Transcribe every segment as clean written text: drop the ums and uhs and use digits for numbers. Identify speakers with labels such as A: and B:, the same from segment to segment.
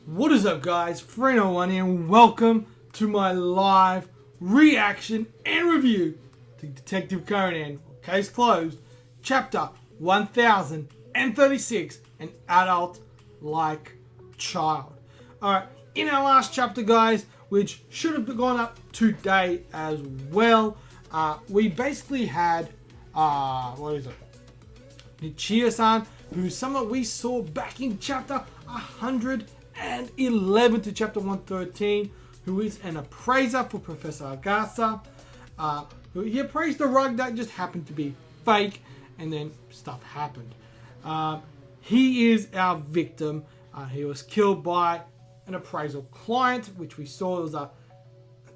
A: What is up, guys? Freno1 here, and welcome to my live reaction and review to Detective Conan, Case Closed, Chapter 1036, An Adult Like Child. Alright, in our last chapter, guys, which should have gone up today as well, we basically had, Nichia-san, who's someone we saw back in chapter 111 to chapter 113, who is an appraiser for Professor Agasa. He appraised the rug that just happened to be fake, and then stuff happened. He is our victim. He was killed by an appraisal client, which we saw was I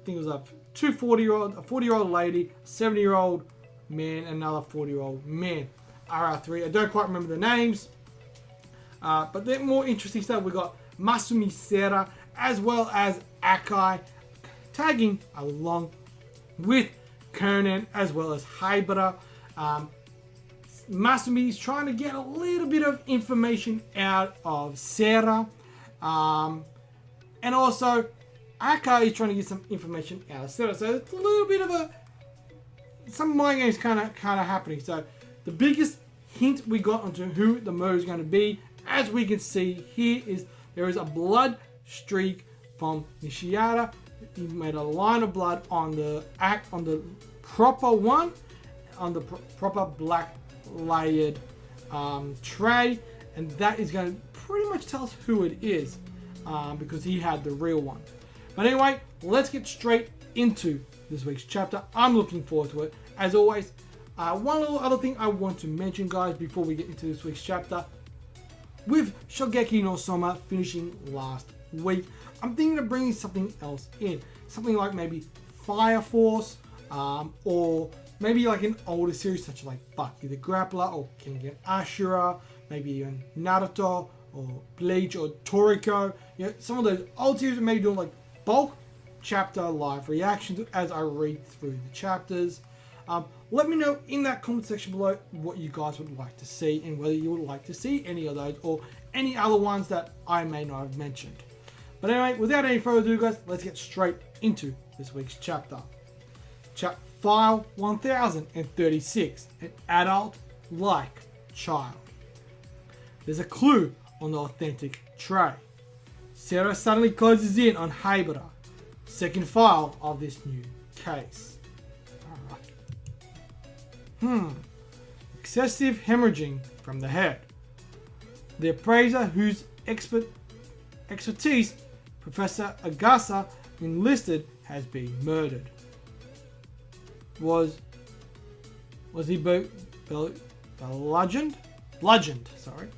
A: think it was a 40-year-old lady, a 70-year-old man, and another 40-year-old man. RR3. I don't quite remember the names. But the more interesting stuff, we got Masumi Sera as well as Akai tagging along with Conan as well as Haibara. Masumi is trying to get a little bit of information out of Sera. And also Akai is trying to get some information out of Sera. So it's a little bit of some mind games kind of happening. So the biggest hint we got onto who the murderer is going to be, as we can see here, is there is a blood streak from Nishiyata. He made a line of blood on the proper one, on the proper black layered tray, and that is going to pretty much tell us who it is, because he had the real one. But anyway, let's get straight into this week's chapter. I'm looking forward to it. As always, one little other thing I want to mention, guys, before we get into this week's chapter. With Shogeki no Soma finishing last week, I'm thinking of bringing something else in. Something like maybe Fire Force, or maybe like an older series such as like Baki the Grappler or Kengan Ashura, maybe even Naruto or Bleach or Toriko. You know, some of those old series, maybe doing like bulk chapter live reactions as I read through the chapters. Let me know in that comment section below what you guys would like to see, and whether you would like to see any of those or any other ones that I may not have mentioned. But anyway, without any further ado, guys, let's get straight into this week's chapter. File 1036, An Adult Like Child. There's a clue on the authentic tray. Sarah suddenly closes in on Haibara, second file of this new case. Excessive hemorrhaging from the head. The appraiser whose expertise Professor Agasa enlisted has been murdered. Was he bludgeoned? Sorry.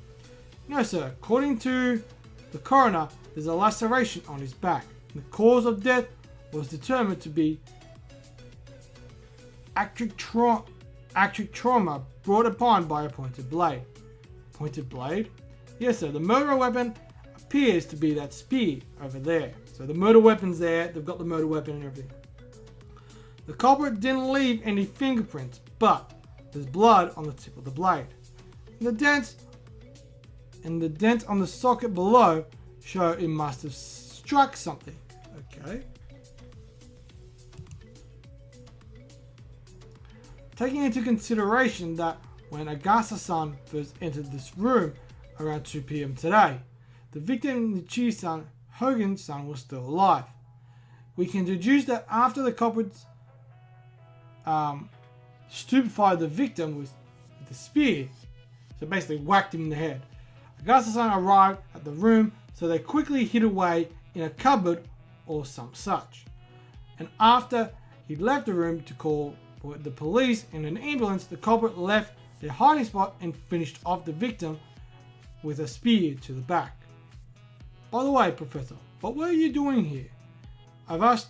A: No, sir. According to the coroner, there's a laceration on his back. The cause of death was determined to be acute trauma brought upon by a pointed blade. Pointed blade? Yes, sir. The murder weapon appears to be that spear over there. So the murder weapon's there. They've got the murder weapon and everything. The culprit didn't leave any fingerprints, but there's blood on the tip of the blade. And the dent on the socket below show it must have struck something. Okay. Taking into consideration that when Agasa-san first entered this room around 2 PM today, the victim Nichia-san, Hogan-san, was still alive. We can deduce that after the culprits stupefied the victim with the spear, so basically whacked him in the head, Agasa-san arrived at the room, so they quickly hid away in a cupboard or some such. And after he left the room to call the police and an ambulance, the culprit left their hiding spot and finished off the victim with a spear to the back. By the way, Professor, what were you doing here? I've asked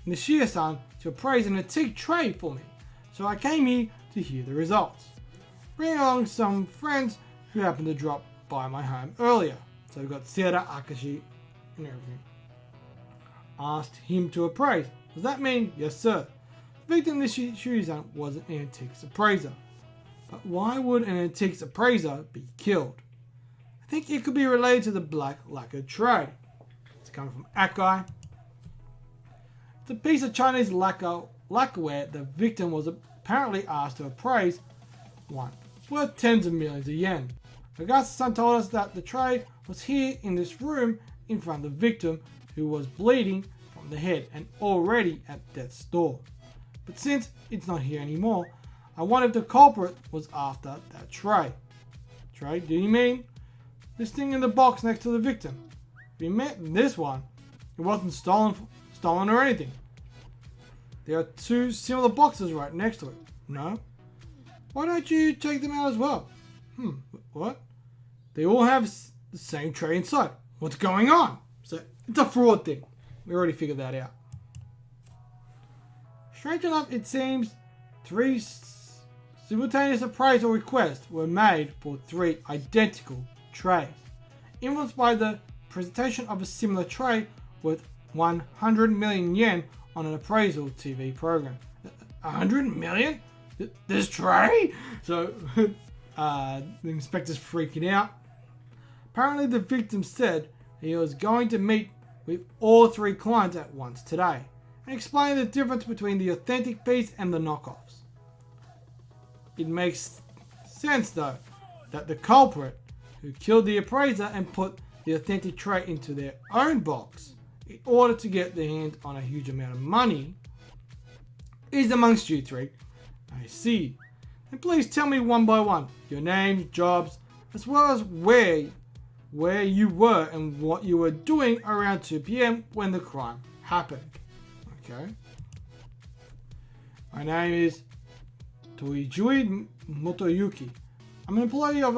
A: Nishia-san to appraise an antique tray for me, so I came here to hear the results. Bring along some friends who happened to drop by my home earlier. So we've got Sera, Akashi, and everything. Asked him to appraise. Does that mean yes, sir? Victim Nishia was an antiques appraiser. But why would an antiques appraiser be killed? I think it could be related to the black lacquer tray. coming from Akai. It's a piece of Chinese lacquerware the victim was apparently asked to appraise one. It's worth tens of millions of yen. Augustus-san told us that the tray was here in this room in front of the victim, who was bleeding from the head and already at death's door. But since it's not here anymore, I wonder if the culprit was after that tray. Tray? Do you mean this thing in the box next to the victim? If you meant this one, it wasn't stolen or anything. There are two similar boxes right next to it. No? Why don't you take them out as well? What? They all have the same tray inside. What's going on? So it's a fraud thing. We already figured that out. Strange enough, it seems 3 simultaneous appraisal requests were made for 3 identical trays, influenced by the presentation of a similar tray worth 100 million yen on an appraisal TV program. 100 million? This tray? So the inspector's freaking out. Apparently the victim said he was going to meet with all 3 clients at once today and explain the difference between the authentic piece and the knockoffs. It makes sense though that the culprit who killed the appraiser and put the authentic tray into their own box in order to get their hands on a huge amount of money is amongst you 3. I see. And please tell me one by one your names, jobs, as well as where you were and what you were doing around 2 p.m. when the crime happened. Okay. My name is Toijui Motoyuki. I'm an employee of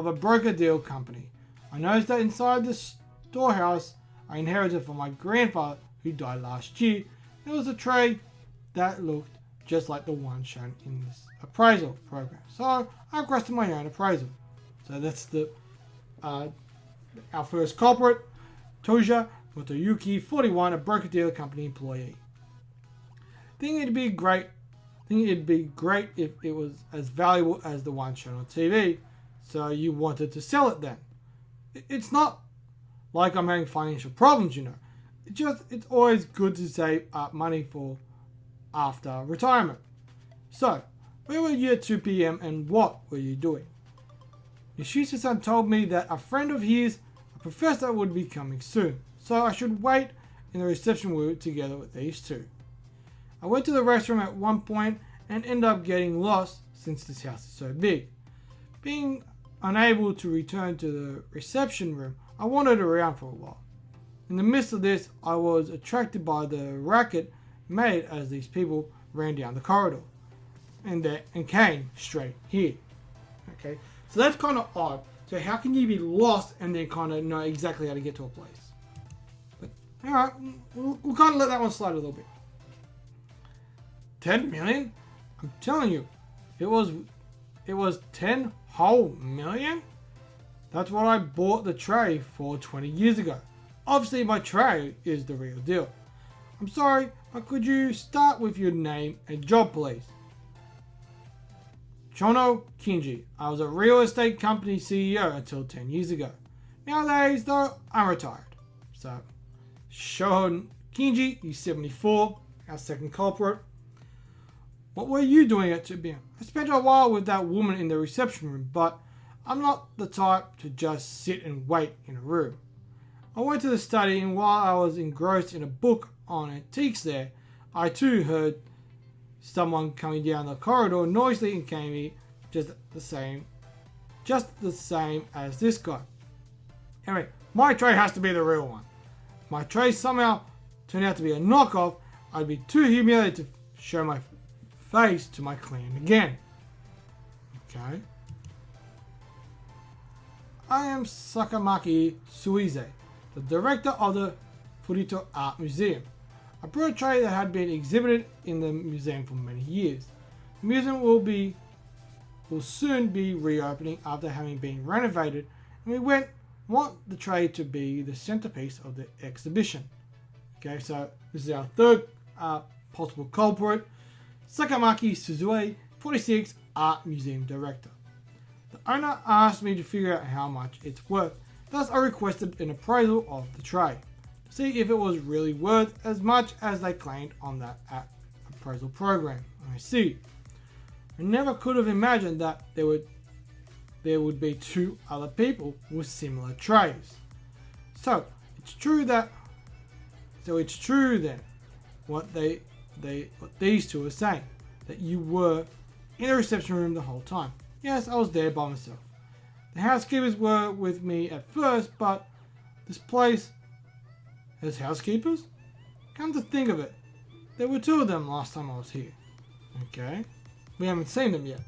A: a broker deal company. I noticed that inside the storehouse I inherited from my grandfather, who died last year, there was a tray that looked just like the one shown in this appraisal program. So I requested my own appraisal. So that's our first culprit, Toja Motoyuki, 41, a broker dealer company employee. Think it'd be great if it was as valuable as the one shown on TV, so you wanted to sell it then. It's not like I'm having financial problems, you know. It's always good to save up money for after retirement. So, where were you at 2 p.m. and what were you doing? Yoshisa-san told me that a friend of his, a professor, would be coming soon, so I should wait in the reception room together with these 2. I went to the restroom at one point and ended up getting lost since this house is so big. Being unable to return to the reception room, I wandered around for a while. In the midst of this, I was attracted by the racket made as these people ran down the corridor and came straight here. Okay, so that's kind of odd. So how can you be lost and then kind of know exactly how to get to a place? But alright, we'll kind of let that one slide a little bit. 10 million? I'm telling you, it was 10 whole million? That's what I bought the tray for 20 years ago. Obviously my tray is the real deal. I'm sorry, but could you start with your name and job please? Chono Kinji. I was a real estate company CEO until 10 years ago. Nowadays though, I'm retired. So, Shohon Kinji, he's 74, our second culprit. What were you doing at 2 p.m.? I spent a while with that woman in the reception room, but I'm not the type to just sit and wait in a room. I went to the study, and while I was engrossed in a book on antiques there, I too heard someone coming down the corridor noisily and came here just the same as this guy. Anyway, my tray has to be the real one. If my tray somehow turned out to be a knockoff, I'd be too humiliated to show my face to my clan again. Okay. I am Sakamaki Suize, the director of the Furito Art Museum. I brought a tray that had been exhibited in the museum for many years. The museum will soon be reopening after having been renovated, and we want the tray to be the centerpiece of the exhibition. Okay, so this is our third possible culprit, Sakamaki Suzuki, 46, Art Museum Director. The owner asked me to figure out how much it's worth, thus I requested an appraisal of the tray. See if it was really worth as much as they claimed on that appraisal program. I see. I never could have imagined that there would be two other people with similar trays. So it's true then what these two are saying, that you were in the reception room the whole time. Yes, I was there by myself. The housekeepers were with me at first, but this place has housekeepers? Come to think of it, there were two of them last time I was here. Okay, we haven't seen them yet.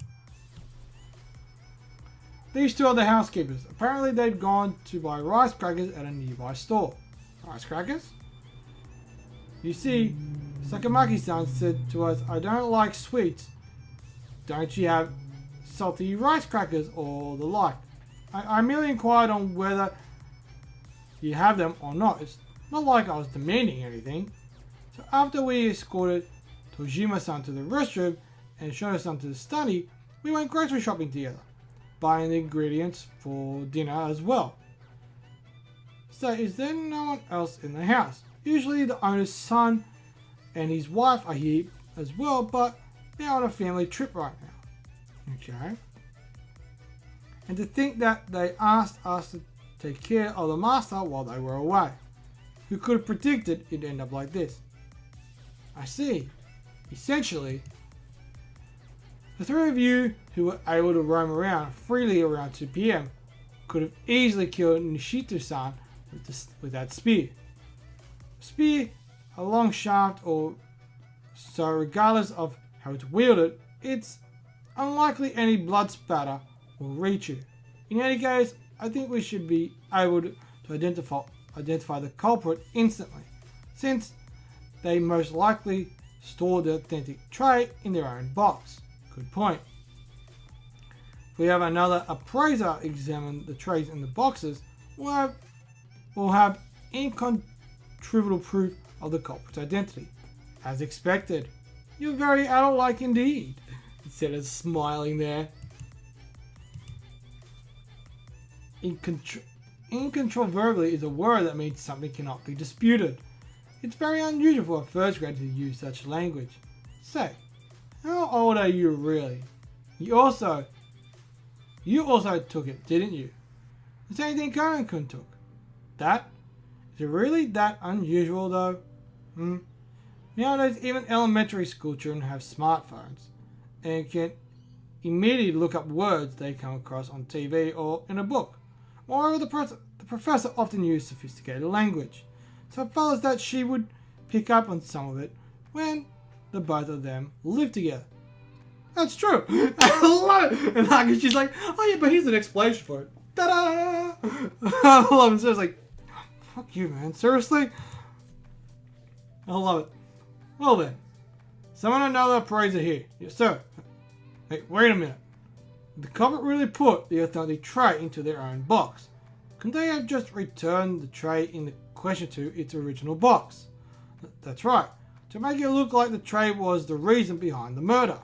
A: These two are the housekeepers. Apparently they'd gone to buy rice crackers at a nearby store. Rice crackers? You see, Sakamaki-san said to us, I don't like sweets. Don't you have salty rice crackers or the like? I merely inquired on whether you have them or not. It's not like I was demanding anything. So after we escorted Tojima-san to the restroom and Shono-san to the study, we went grocery shopping together, buying the ingredients for dinner as well. So is there no one else in the house? Usually the owner's son and his wife are here as well, but they're on a family trip right now. Okay. And to think that they asked us to take care of the master while they were away. Who could have predicted it'd end up like this? I see. Essentially, the three of you who were able to roam around freely around 2 PM could have easily killed Nishito-san with that spear. A spear, a long shaft, or so regardless of how it's wielded, it's unlikely any blood spatter will reach you. In any case, I think we should be able to identify the culprit instantly, since they most likely stored the authentic tray in their own box. Good point. If we have another appraiser examine the trays in the boxes, we'll have incontrovertible proof of the culprit's identity. As expected. You're very adult-like indeed, instead of smiling there. Incontrovertibly is a word that means something cannot be disputed. It's very unusual for a first grader to use such language. Say, how old are you really? You also took it, didn't you? The same thing Conan-kun took. That? Is it really that unusual though? Nowadays, even elementary school children have smartphones and can immediately look up words they come across on TV or in a book. Moreover, the professor often used sophisticated language, so it follows that she would pick up on some of it when the both of them lived together. That's true. I love it. And like, she's like, oh yeah, but here's an explanation for it. Ta-da! I love it. So it's like, fuck you, man. Seriously? I love it. Well then, someone another appraiser here. Yes, sir. Hey, wait a minute. The culprit really put the authentic tray into their own box. Couldn't they have just returned the tray in the question to its original box? That's right. To make it look like the tray was the reason behind the murder.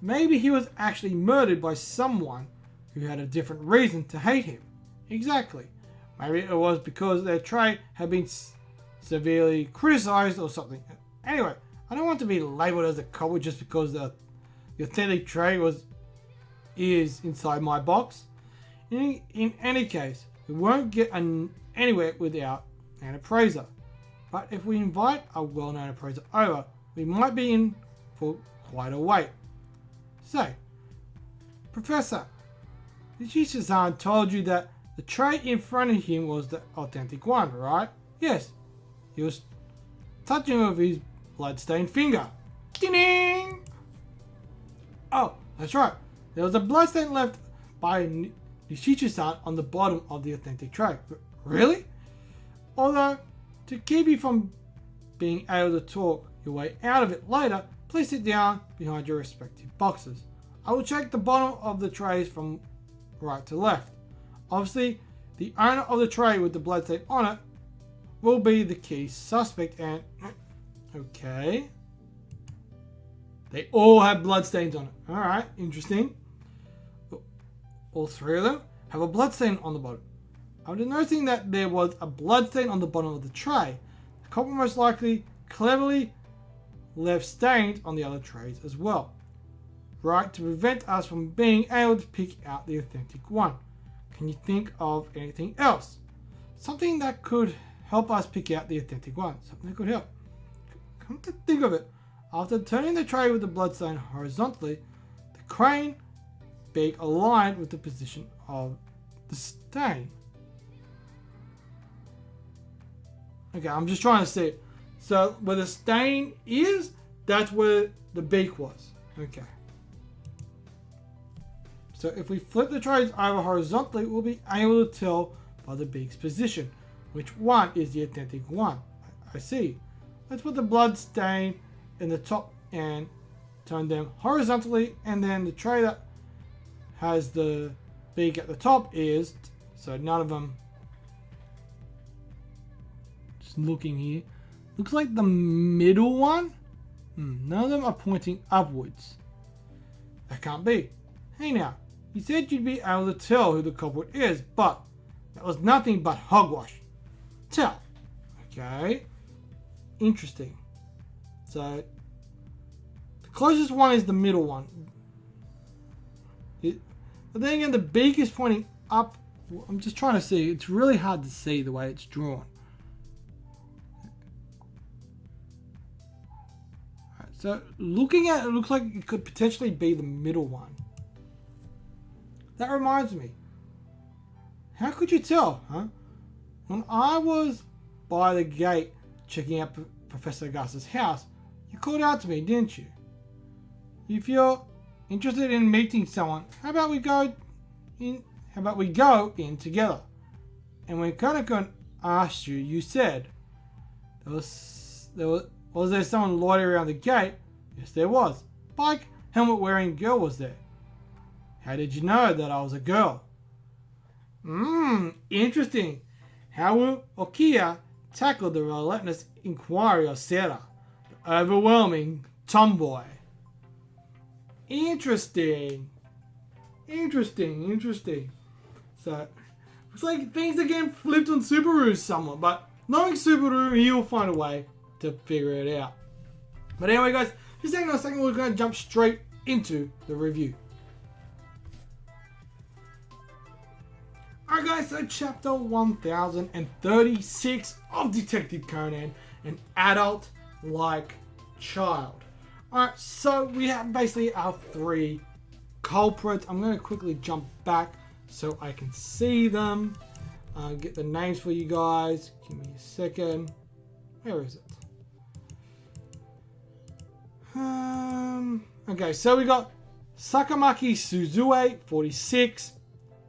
A: Maybe he was actually murdered by someone who had a different reason to hate him. Exactly. Maybe it was because their tray had been severely criticized or something. Anyway, I don't want to be labeled as a culprit just because the authentic tray is inside my box. In any case, we won't get anywhere without an appraiser. But if we invite a well-known appraiser over, we might be in for quite a wait. So, Professor, Nishito-san told you that the tray in front of him was the authentic one, right? Yes. He was touching with his blood-stained finger. Ding! Oh, that's right. There was a bloodstain left by Nishito-san on the bottom of the authentic tray. Really? Although, to keep you from being able to talk your way out of it later, please sit down behind your respective boxes. I will check the bottom of the trays from right to left. Obviously, the owner of the tray with the bloodstain on it will be the key suspect and... Okay. They all have bloodstains on it. Alright, interesting. All three of them have a bloodstain on the bottom. After noticing that there was a bloodstain on the bottom of the tray, the culprit most likely cleverly left stains on the other trays as well, right, to prevent us from being able to pick out the authentic one. Can you think of anything else? Something that could help us pick out the authentic one. Something that could help. Come to think of it, after turning the tray with the bloodstain horizontally, the crane beak aligned with the position of the stain. Okay, I'm just trying to see it. So where the stain is, that's where the beak was. Okay. So if we flip the trays over horizontally, we'll be able to tell by the beak's position which one is the authentic one. I see. Let's put the blood stain in the top and turn them horizontally, and then the tray that has the beak at the top is, so none of them, just looking here, looks like the middle one. None of them are pointing upwards. That can't be. Hey now, you said you'd be able to tell who the culprit is, but that was nothing but hogwash. Tell. Okay. Interesting. So, the closest one is the middle one. But then again, the beak is pointing up. I'm just trying to see. It's really hard to see the way it's drawn. Right, so, looking at it, it looks like it could potentially be the middle one. That reminds me. How could you tell, huh? When I was by the gate checking out Professor Gus's house, you called out to me, didn't you? If you're interested in meeting someone, how about we go in together? And when Konakon asked you, you said, was there someone loitering around the gate? Yes, there was. Bike, helmet wearing girl was there. How did you know that I was a girl? Interesting. How will Okiya tackle the relentless inquiry of Sera, the overwhelming tomboy? Interesting. So, looks like things are getting flipped on Subaru somewhat, but knowing Subaru, he'll find a way to figure it out. But anyway, guys, just hang on a second, we're going to jump straight into the review. Alright guys, so chapter 1036 of Detective Conan, an adult like child. Alright, so we have basically our three culprits. I'm going to quickly jump back so I can see them. Get the names for you guys. Give me a second. Where is it? Okay, so we got Sakamaki Suzue, 46.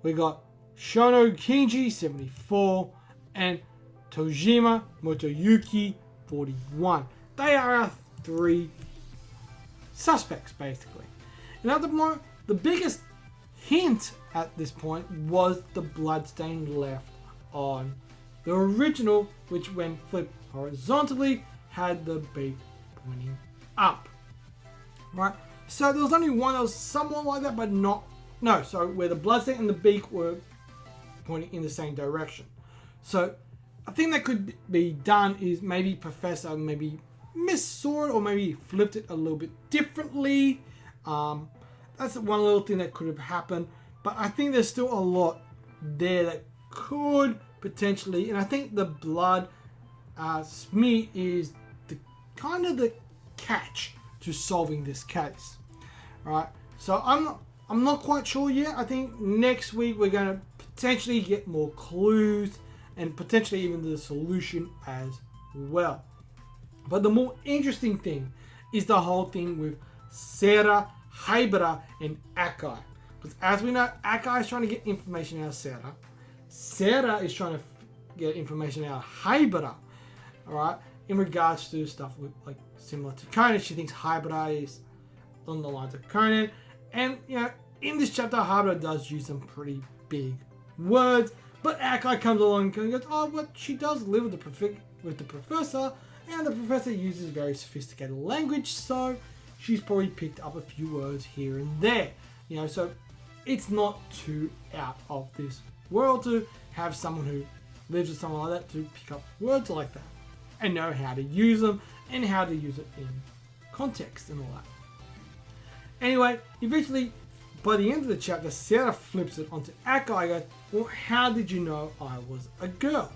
A: We got Shono Kinji, 74, and Tojima Motoyuki, 41. They are our three suspects, basically. Now, the biggest hint at this point was the bloodstain left on the original, which when flipped horizontally had the beak pointing up. Right? So there was only one that was somewhat like that, but not. No, so where the bloodstain and the beak were pointing in the same direction. So a thing that could be done is maybe Professor maybe missaw it or maybe flipped it a little bit differently. That's one little thing that could have happened, but I think there's still a lot there that could potentially, and I think the blood smear is the kind of the catch to solving this case. Right? So I'm not quite sure yet. I think next week we're going to potentially get more clues and potentially even the solution as well. But the more interesting thing is the whole thing with Sera, Haibara, and Akai. Because as we know, Akai is trying to get information out of Sera. Sera is trying to get information out of Haibara. Alright? In regards to stuff with, like, similar to Conan. She thinks Haibara is on the lines of Conan. And, you know, in this chapter, Haibara does use some pretty big words. But Akai comes along and goes, oh, but she does live with the professor. And the professor uses very sophisticated language. So she's probably picked up a few words here and there. You know, so it's not too out of this world to have someone who lives with someone like that to pick up words like that and know how to use them and how to use it in context and all that. Anyway, eventually, by the end of the chapter, Sarah flips it onto Akai and goes, well, how did you know I was a girl?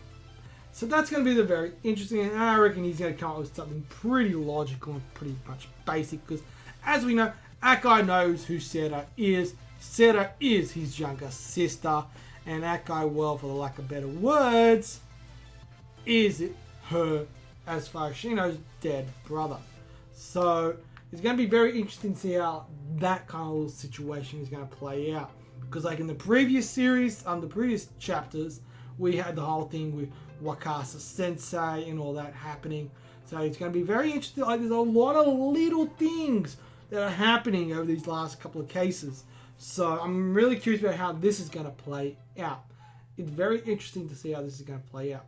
A: So that's going to be the very interesting, and I reckon he's going to come up with something pretty logical and pretty much basic, because as we know, Akai knows who Sarah is. Sarah is his younger sister, and Akai, well, for the lack of better words, is her, as far as she knows, dead brother. So it's going to be very interesting to see how that kind of little situation is going to play out. Because like in the previous series, the previous chapters, we had the whole thing with Wakasa Sensei and all that happening. So it's going to be very interesting. Like there's a lot of little things that are happening over these last couple of cases. So I'm really curious about how this is going to play out. It's very interesting to see how this is going to play out.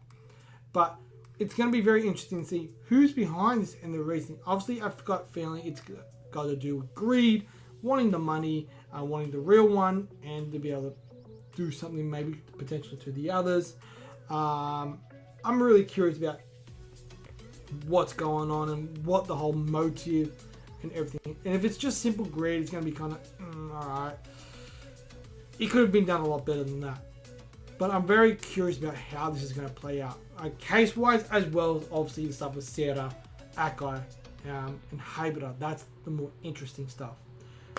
A: But it's going to be very interesting to see who's behind this and the reason. Obviously, I've got a feeling it's got to do with greed, wanting the money, wanting the real one, and to be able to do something maybe potentially to the others. I'm really curious about what's going on and what the whole motive and everything. And if it's just simple greed, it's going to be kind of, alright. It could have been done a lot better than that. But I'm very curious about how this is going to play out. Case-wise, as well as obviously the stuff with Sarah, Akai, and Haibara. That's the more interesting stuff.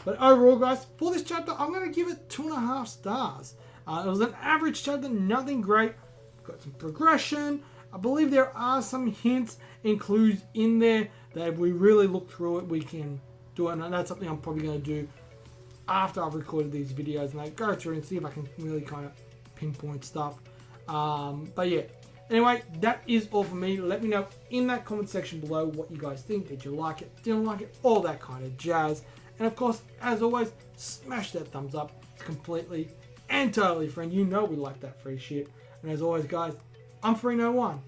A: But overall, guys, for this chapter, I'm going to give it 2.5 stars. It was an average chapter, nothing great. Got some progression. I believe there are some hints and clues in there that if we really look through it, we can do it. And that's something I'm probably going to do after I've recorded these videos. And I go through and see if I can really kind of pinpoint stuff. But yeah. Anyway, that is all for me. Let me know in that comment section below what you guys think. Did you like it? Didn't like it? All that kind of jazz. And of course, as always, smash that thumbs up. It's completely and totally free. You know we like that free shit. And as always, guys, I'm Free01.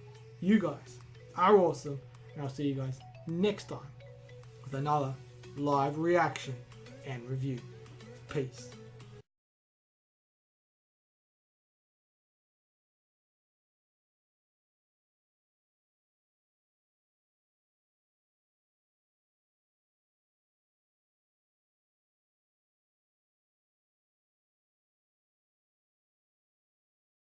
A: You guys are awesome. And I'll see you guys next time with another live reaction and review. Peace.